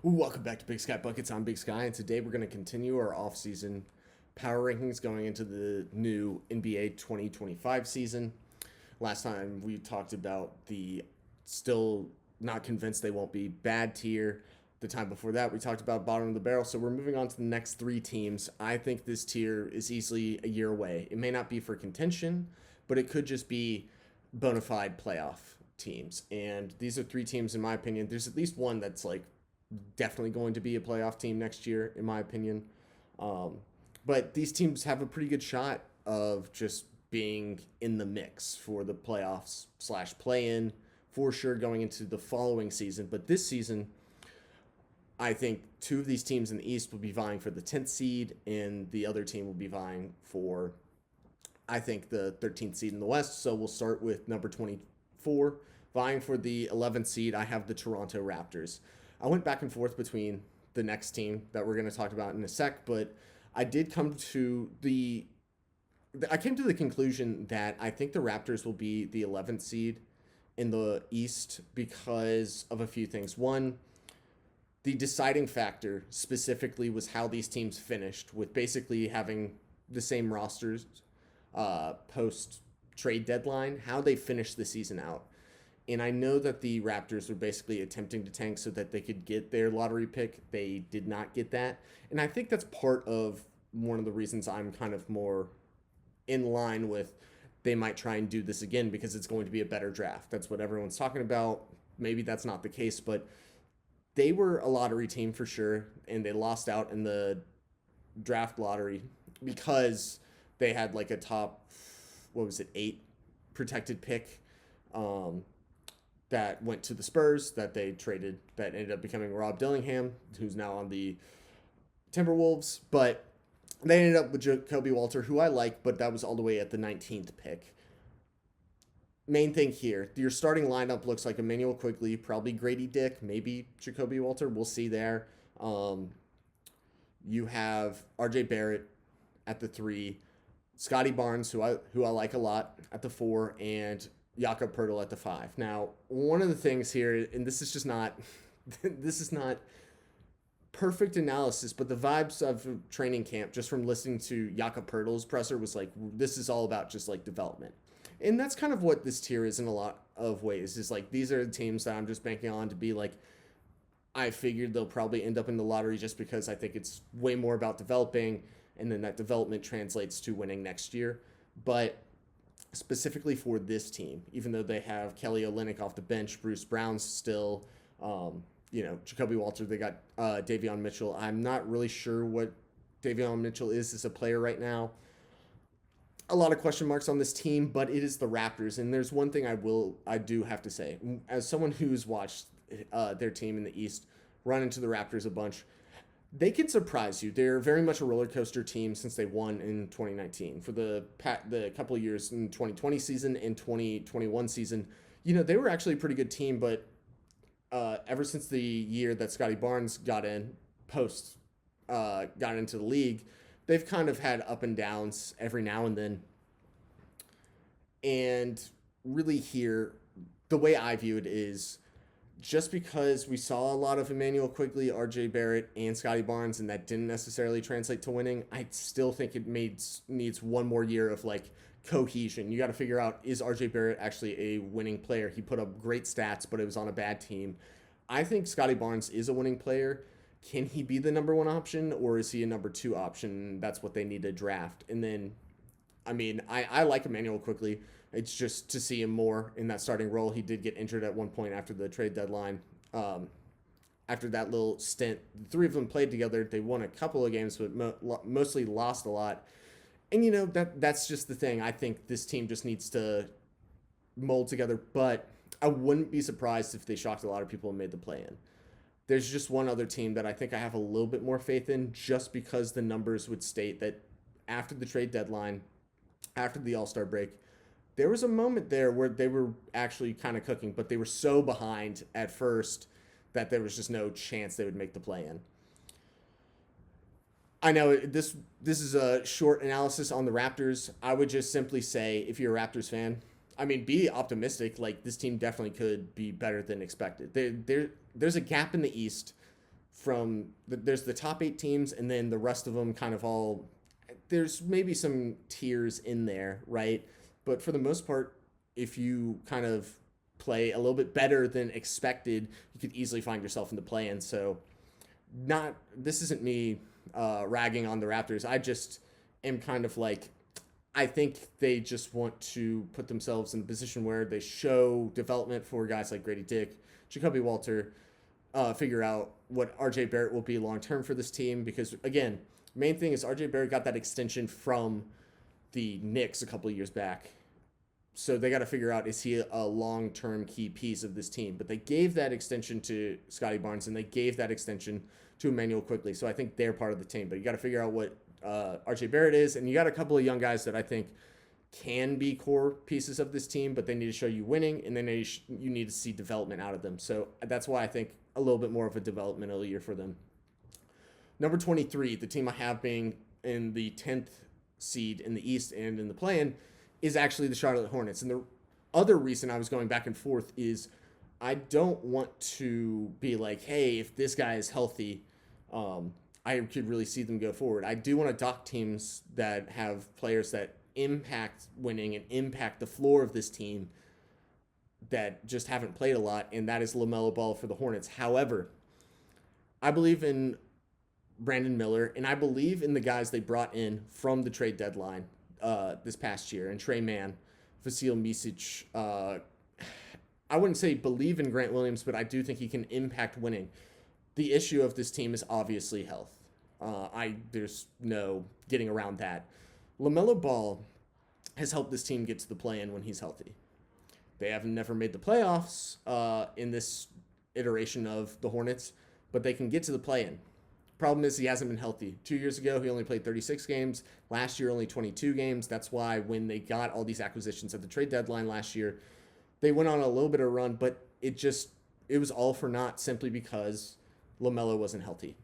Welcome back to Big Sky Buckets. I'm Big Sky, and today we're going to continue our off-season power rankings going into the new NBA 2025 season. Last time we talked about the still not convinced they won't be bad tier. The time before that, we talked about bottom of the barrel. So we're moving on to the next three teams. I think this tier is easily a year away. It may not be for contention, but it could just be bona fide playoff teams. And these are three teams, in my opinion. There's at least one that's like definitely going to be a playoff team next year, in my opinion. Um, but these teams have a pretty good shot of just being in the mix for the playoffs slash play in for sure going into the following season. But this season, I think two of these teams in the East will be vying for the 10th seed, and the other team will be vying for, I think, the 13th seed in the West. So we'll start with number 24, vying for the 11th seed. I have the Toronto Raptors. I went back and forth between the next team that we're going to talk about in a sec, but I did come to I came to the conclusion that I think the Raptors will be the 11th seed in the East because of a few things. One, the deciding factor specifically was how these teams finished, with basically having the same rosters post trade deadline, how they finished the season out. And I know that the Raptors were basically attempting to tank so that they could get their lottery pick. They did not get that. And I think that's part of one of the reasons I'm kind of more in line with they might try and do this again because it's going to be a better draft. That's what everyone's talking about. Maybe that's not the case, but they were a lottery team for sure, and they lost out in the draft lottery because they had like a top, what was it, 8 protected pick. That went to the Spurs that they traded, that ended up becoming Rob Dillingham, who's now on the Timberwolves. But they ended up with Jacoby Walter, who I like, but that was all the way at the 19th pick. Main thing here, your starting lineup looks like Emmanuel Quigley, probably Grady Dick, maybe Jacoby Walter. We'll see there. You have RJ Barrett at the 3, Scotty Barnes, who I like a lot, at the 4, and Jakob Pertl at the 5. Now, one of the things here, and this is just not, this is not perfect analysis, but the vibes of training camp, just from listening to Jakob Pertl's presser, was like, this is all about just like development. And that's kind of what this tier is in a lot of ways. Is like, these are the teams that I'm just banking on to be like, I figured they'll probably end up in the lottery just because I think it's way more about developing, and then that development translates to winning next year. But specifically for this team, even though they have Kelly Olynyk off the bench, Bruce Brown's still, Jacoby Walter, they got Davion Mitchell. I'm not really sure what Davion Mitchell is as a player right now. A lot of question marks on this team, but it is the Raptors. And there's one thing I do have to say. As someone who's watched their team in the East run into the Raptors a bunch, they can surprise you. They're very much a roller coaster team since they won in 2019. For the couple of years in 2020 season and 2021 season, they were actually a pretty good team, but ever since the year that Scotty Barnes got into the league, they've kind of had up and downs every now and then. And really here, the way I view it is, just because we saw a lot of Emmanuel Quigley, RJ Barrett, and Scotty Barnes, and that didn't necessarily translate to winning, I still think it needs one more year of like cohesion. You got to figure out, is RJ Barrett actually a winning player? He put up great stats, but it was on a bad team. I think Scotty Barnes is a winning player. Can he be the number 1 option, or is he a number 2 option? That's what they need to draft. And then, I like Emmanuel Quigley. It's just to see him more in that starting role. He did get injured at one point after the trade deadline. After that little stint, the 3 of them played together. They won a couple of games, but mostly lost a lot. And, that's just the thing. I think this team just needs to mold together. But I wouldn't be surprised if they shocked a lot of people and made the play-in. There's just one other team that I think I have a little bit more faith in, just because the numbers would state that after the trade deadline, after the All-Star break, there was a moment there where they were actually kind of cooking, but they were so behind at first that there was just no chance they would make the play-in. I know this is a short analysis on the Raptors. I would just simply say, if you're a Raptors fan, be optimistic. Like, this team definitely could be better than expected. There's a gap in the East there's the top 8 teams, and then the rest of them kind of all, there's maybe some tiers in there, right? But for the most part, if you kind of play a little bit better than expected, you could easily find yourself in the play-in. So, not this isn't me ragging on the Raptors. I just am kind of like, I think they just want to put themselves in a position where they show development for guys like Grady Dick, Jacoby Walter, figure out what RJ Barrett will be long term for this team. Because again, main thing is RJ Barrett got that extension from the Knicks a couple of years back. So they got to figure out, is he a long term key piece of this team? But they gave that extension to Scotty Barnes, and they gave that extension to Emmanuel Quickly. So I think they're part of the team. But you got to figure out what RJ Barrett is, and you got a couple of young guys that I think can be core pieces of this team, but they need to show you winning, and then you need to see development out of them. So that's why I think a little bit more of a developmental year for them. Number 23, the team I have being in the 10th seed in the East and in the play-in, is actually the Charlotte Hornets. And the other reason I was going back and forth is I don't want to be like, hey, if this guy is healthy, I could really see them go forward. I do want to dock teams that have players that impact winning and impact the floor of this team that just haven't played a lot, and that is LaMelo Ball for the Hornets. However, I believe in Brandon Miller, and I believe in the guys they brought in from the trade deadline this past year, and Trey Mann, Vasil Micic. I wouldn't say believe in Grant Williams, but I do think he can impact winning. The issue of this team is obviously health. There's no getting around that. LaMelo Ball has helped this team get to the play-in when he's healthy. They have never made the playoffs in this iteration of the Hornets, but they can get to the play-in. Problem is he hasn't been healthy. 2 years ago, he only played 36 games. Last year, only 22 games. That's why when they got all these acquisitions at the trade deadline last year, they went on a little bit of a run, but it was all for naught simply because LaMelo wasn't healthy.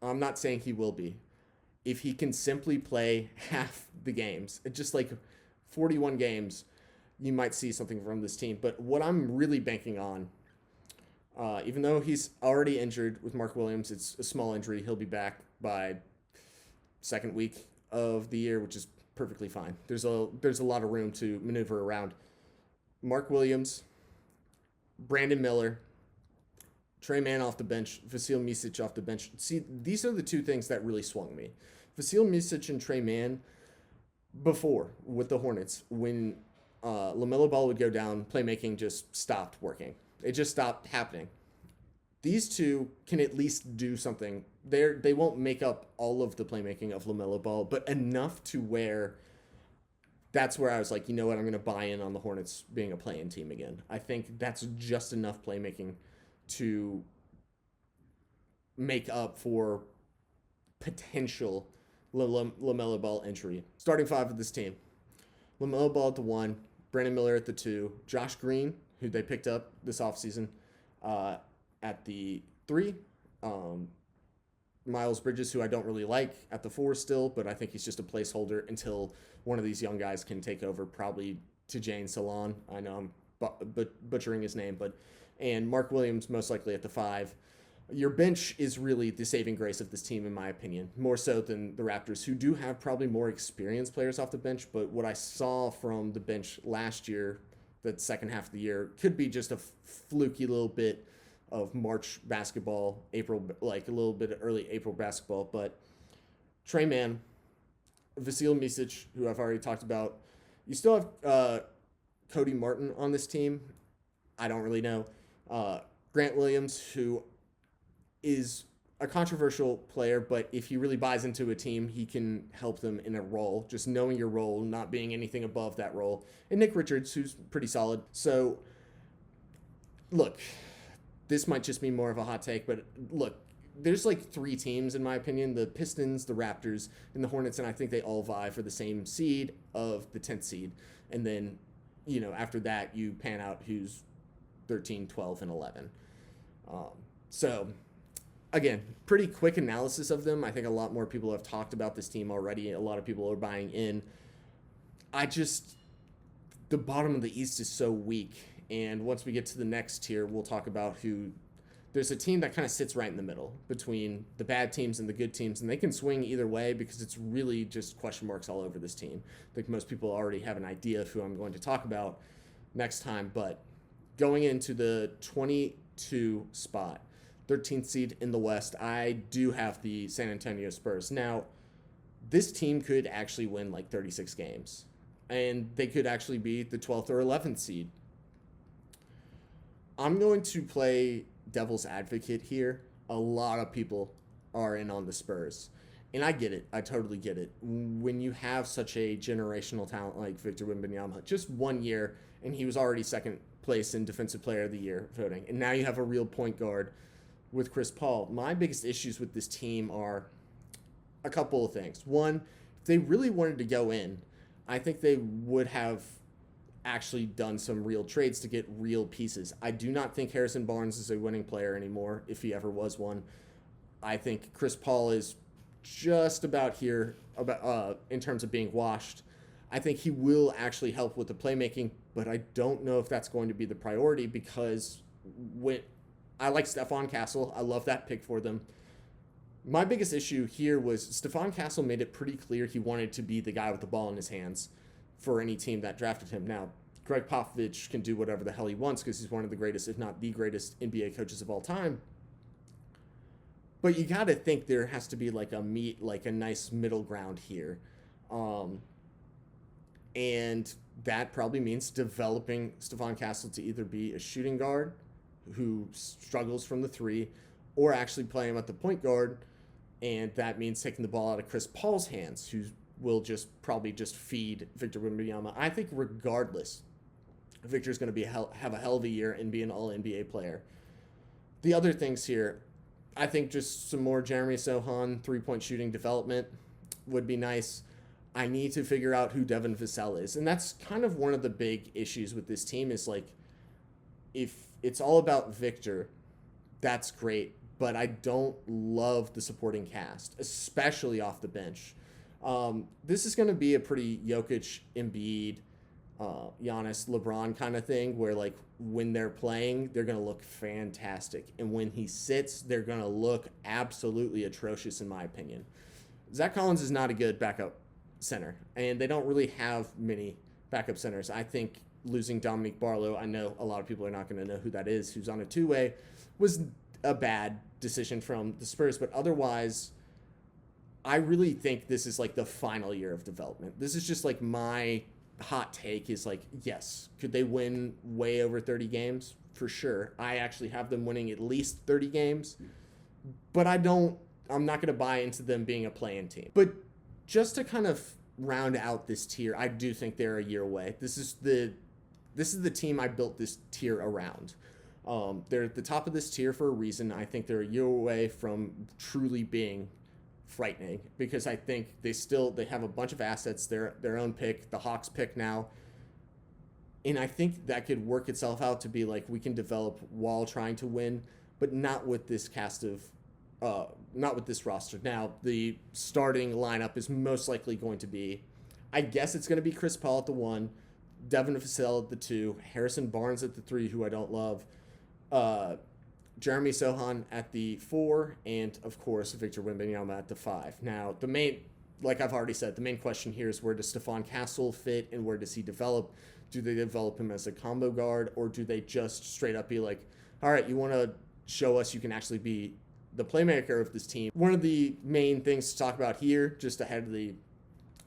I'm not saying he will be. If he can simply play half the games, just like 41 games, you might see something from this team. But what I'm really banking on, even though he's already injured with Mark Williams, it's a small injury. He'll be back by second week of the year, which is perfectly fine. There's a lot of room to maneuver around. Mark Williams, Brandon Miller, Trey Mann off the bench, Vasil Micic off the bench. See, these are the two things that really swung me. Vasil Micic and Trey Mann, before with the Hornets, when LaMelo Ball would go down, playmaking just stopped working. It just stopped happening. These two can at least do something. They won't make up all of the playmaking of LaMelo Ball, but enough to where that's where I was like, you know what, I'm going to buy in on the Hornets being a play-in team again. I think that's just enough playmaking to make up for potential LaMelo Ball entry. Starting five of this team. LaMelo Ball at the 1, Brandon Miller at the 2, Josh Green, who they picked up this offseason, at the 3, Miles Bridges, who I don't really like, at the 4 still, but I think he's just a placeholder until one of these young guys can take over, probably Tijane Salon. I know I'm butchering his name, and Mark Williams most likely at the 5. Your bench is really the saving grace of this team, in my opinion, more so than the Raptors, who do have probably more experienced players off the bench. But what I saw from the bench last year, the second half of the year, could be just a fluky little bit of March basketball, April, like a little bit of early April basketball. But Trey Mann, Vasil Micic, who I've already talked about. You still have Cody Martin on this team. I don't really know. Grant Williams, who is a controversial player, but if he really buys into a team, he can help them in a role, just knowing your role, not being anything above that role. And Nick Richards, who's pretty solid. So, look, this might just be more of a hot take, but look, there's like 3 teams, in my opinion, the Pistons, the Raptors, and the Hornets, and I think they all vie for the same seed of the 10th seed. And then, after that, you pan out who's 13, 12, and 11. So, again, pretty quick analysis of them. I think a lot more people have talked about this team already. A lot of people are buying in. The bottom of the East is so weak. And once we get to the next tier, we'll talk about who there's a team that kind of sits right in the middle between the bad teams and the good teams, and they can swing either way because it's really just question marks all over this team. I think most people already have an idea of who I'm going to talk about next time, but going into the 22 spot, 13th seed in the West, I do have the San Antonio Spurs. Now, this team could actually win like 36 games, and they could actually be the 12th or 11th seed. I'm going to play devil's advocate here. A lot of people are in on the Spurs, and I get it. I totally get it. When you have such a generational talent like Victor Wembanyama, just 1 year, and he was already second place in Defensive Player of the Year voting, and now you have a real point guard with Chris Paul. My biggest issues with this team are a couple of things. One, if they really wanted to go in, I think they would have actually done some real trades to get real pieces. I do not think Harrison Barnes is a winning player anymore, if he ever was one. I think Chris Paul is just about here in terms of being washed. I think he will actually help with the playmaking, but I don't know if that's going to be the priority because I like Stephon Castle. I love that pick for them. My biggest issue here was Stephon Castle made it pretty clear he wanted to be the guy with the ball in his hands for any team that drafted him. Now, Greg Popovich can do whatever the hell he wants because he's one of the greatest, if not the greatest, NBA coaches of all time. But you got to think there has to be like a nice middle ground here. And that probably means developing Stephon Castle to either be a shooting guard who struggles from the three or actually play him at the point guard. And that means taking the ball out of Chris Paul's hands, who will probably just feed Victor Wembanyama. I think regardless, Victor's going to have a hell of a year and be an all-NBA player. The other things here, I think just some more Jeremy Sohan three-point shooting development would be nice. I need to figure out who Devin Vassell is. And that's kind of one of the big issues with this team is like, if it's all about Victor, that's great. But I don't love the supporting cast, especially off the bench. This is going to be a pretty Jokic, Embiid, Giannis, LeBron kind of thing where, like, when they're playing, they're going to look fantastic. And when he sits, they're going to look absolutely atrocious, in my opinion. Zach Collins is not a good backup center, and they don't really have many backup centers. I think losing Dominique Barlow, I know a lot of people are not going to know who that is, who's on a two-way, was a bad decision from the Spurs, but otherwise, I really think this is like the final year of development. This is just like my hot take is like, yes, could they win way over 30 games? For sure. I actually have them winning at least 30 games, but I'm not going to buy into them being a play-in team. But just to kind of round out this tier, I do think they're a year away. This is the team I built this tier around. They're at the top of this tier for a reason. I think they're a year away from truly being frightening because I think they have a bunch of assets, their own pick, the Hawks pick now. And I think that could work itself out to be like we can develop while trying to win, but not with this not with this roster. Now, the starting lineup is most likely going to be, I guess it's going to be Chris Paul at the 1, Devin Vassell at the 2, Harrison Barnes at the 3, who I don't love, Jeremy Sohan at the 4, and of course Victor Wembanyama at the 5. Now, like I've already said, the main question here is where does Stephon Castle fit and where does he develop? Do they develop him as a combo guard, or do they just straight up be like, all right, you want to show us you can actually be the playmaker of this team? One of the main things to talk about here, just ahead of the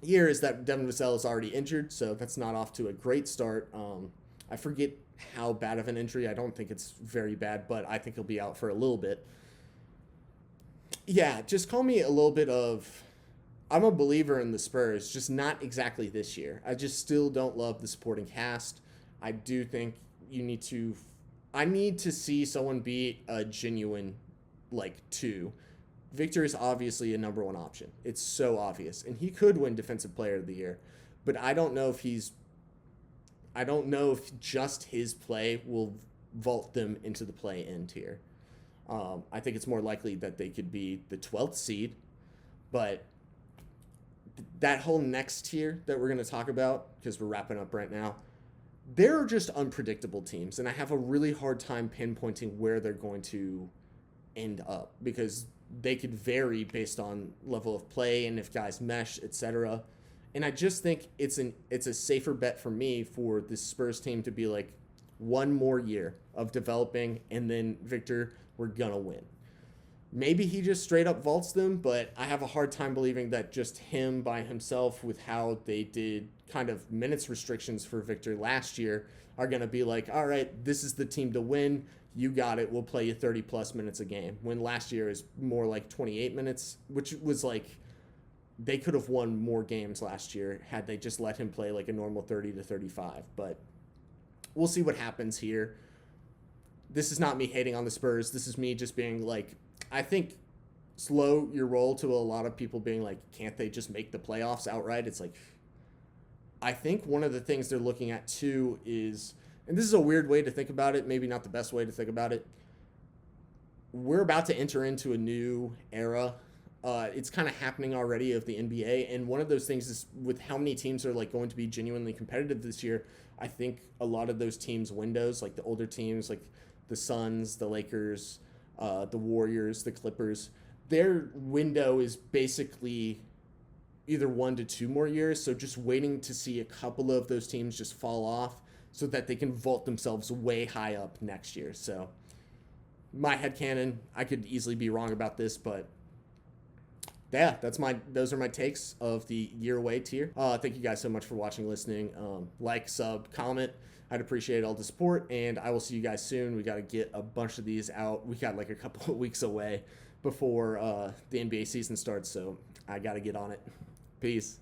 year, is that Devin Vassell is already injured, so that's not off to a great start. I forget how bad of an injury. I don't think it's very bad, but I think he'll be out for a little bit. Yeah, just call me a little bit of, I'm a believer in the Spurs, just not exactly this year. I just still don't love the supporting cast. I do think I need to see someone be a genuine, 2. Victor is obviously a number 1 option. It's so obvious. And he could win Defensive Player of the Year. But I don't know if just his play will vault them into the play-in tier. I think it's more likely that they could be the 12th seed. But that whole next tier that we're going to talk about, because we're wrapping up right now, they're just unpredictable teams, and I have a really hard time pinpointing where they're going to end up because they could vary based on level of play and if guys mesh, etc. And I just think it's a safer bet for me for the Spurs team to be like one more year of developing, and then Victor, we're gonna win. Maybe he just straight up vaults them, but I have a hard time believing that just him by himself with how they did kind of minutes restrictions for Victor last year are going to be like, all right, this is the team to win. You got it. We'll play you 30 plus minutes a game. When last year is more like 28 minutes, which was like they could have won more games last year had they just let him play like a normal 30 to 35. But we'll see what happens here. This is not me hating on the Spurs. This is me just being like, I think slow your roll to a lot of people being like, can't they just make the playoffs outright? It's like, I think one of the things they're looking at too is, and this is a weird way to think about it, maybe not the best way to think about it. We're about to enter into a new era. It's kind of happening already of the NBA. And one of those things is with how many teams are like going to be genuinely competitive this year. I think a lot of those teams' windows, like the older teams, like the Suns, the Lakers, the Warriors, the Clippers, their window is basically either 1 to 2 more years. So just waiting to see a couple of those teams just fall off so that they can vault themselves way high up next year. So my headcanon, I could easily be wrong about this, but yeah, those are my takes of the year away tier. Thank you guys so much for watching, listening. Like, sub, comment. I'd appreciate all the support, and I will see you guys soon. We got to get a bunch of these out. We got like a couple of weeks away before the NBA season starts, so I got to get on it. Peace.